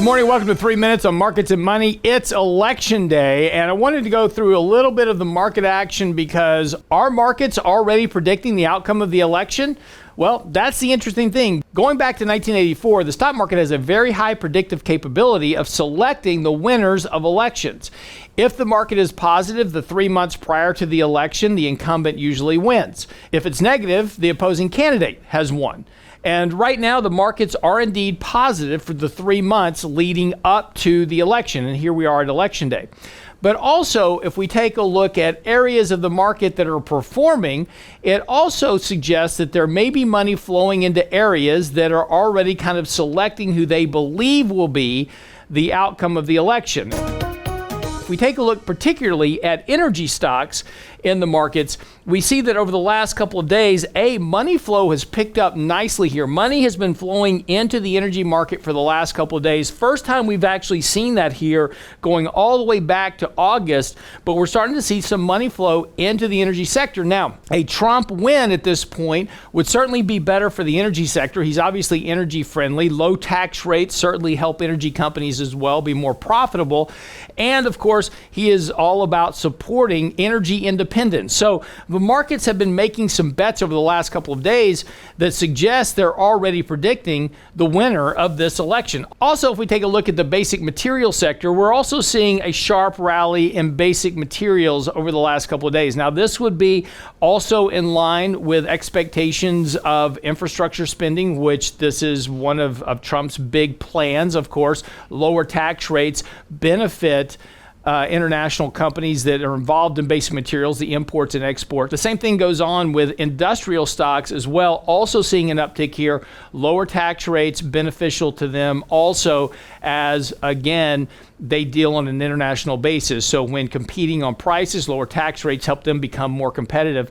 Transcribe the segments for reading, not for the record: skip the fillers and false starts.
Good morning. Welcome to 3 Minutes on Markets and Money. It's election day, and I wanted to go through a little bit of the market action because are markets already predicting the outcome of the election? Well, that's the interesting thing. Going back to 1984, the stock market has a very high predictive capability of selecting the winners of elections. If the market is positive the 3 months prior to the election, the incumbent usually wins. If it's negative, the opposing candidate has won. And right now, the markets are indeed positive for the 3 months leading up to the election. And here we are at election day. But also, if we take a look at areas of the market that are performing, it also suggests that there may be money flowing into areas that are already kind of selecting who they believe will be the outcome of the election. If we take a look particularly at energy stocks in the markets, we see that over the last couple of days, money flow has picked up nicely here. Money has been flowing into the energy market for the last couple of days. First time we've actually seen that here going all the way back to August, but we're starting to see some money flow into the energy sector. Now, a Trump win at this point would certainly be better for the energy sector. He's obviously energy friendly. Low tax rates certainly help energy companies as well be more profitable. And of course, he is all about supporting energy independence. So the markets have been making some bets over the last couple of days that suggest they're already predicting the winner of this election. Also, if we take a look at the basic material sector, we're also seeing a sharp rally in basic materials over the last couple of days. Now, this would be also in line with expectations of infrastructure spending, which this is one of Trump's big plans, of course. Lower tax rates benefit international companies that are involved in basic materials, the imports and exports. The same thing goes on with industrial stocks as well, also seeing an uptick here. Lower tax rates beneficial to them also as, again, they deal on an international basis. So when competing on prices, lower tax rates help them become more competitive.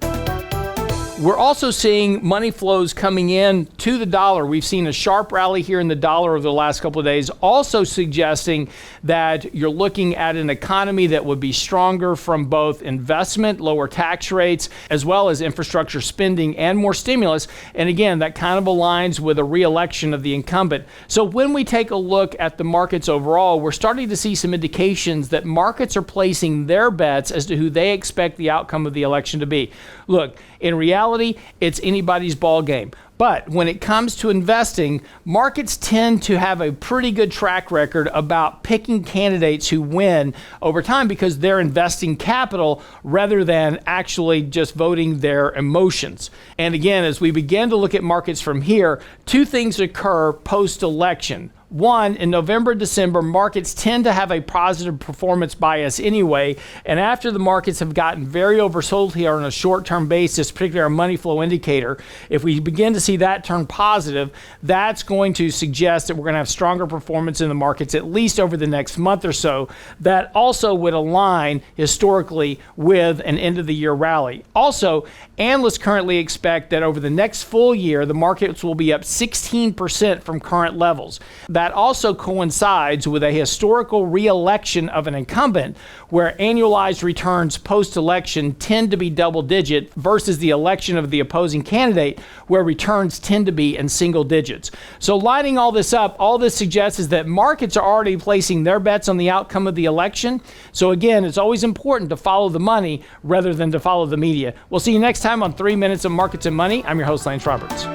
We're also seeing money flows coming in to the dollar. We've seen a sharp rally here in the dollar over the last couple of days, also suggesting that you're looking at an economy that would be stronger from both investment, lower tax rates, as well as infrastructure spending and more stimulus. And again, that kind of aligns with a re-election of the incumbent. So when we take a look at the markets overall, we're starting to see some indications that markets are placing their bets as to who they expect the outcome of the election to be. Look, in reality, it's anybody's ball game. But when it comes to investing, markets tend to have a pretty good track record about picking candidates who win over time because they're investing capital rather than actually just voting their emotions. And again, as we begin to look at markets from here, two things occur post-election. One, in November, December, markets tend to have a positive performance bias anyway. And after the markets have gotten very oversold here on a short-term basis, particularly our money flow indicator, if we begin to see that turn positive, that's going to suggest that we're going to have stronger performance in the markets, at least over the next month or so. That also would align historically with an end-of-the-year rally. Also, analysts currently expect that over the next full year, the markets will be up 16% from current levels. That also coincides with a historical re-election of an incumbent where annualized returns post-election tend to be double-digit versus the election of the opposing candidate where returns tend to be in single digits. So lining all this up, all this suggests is that markets are already placing their bets on the outcome of the election. So again, it's always important to follow the money rather than to follow the media. We'll see you next time on 3 Minutes of Markets and Money. I'm your host, Lance Roberts.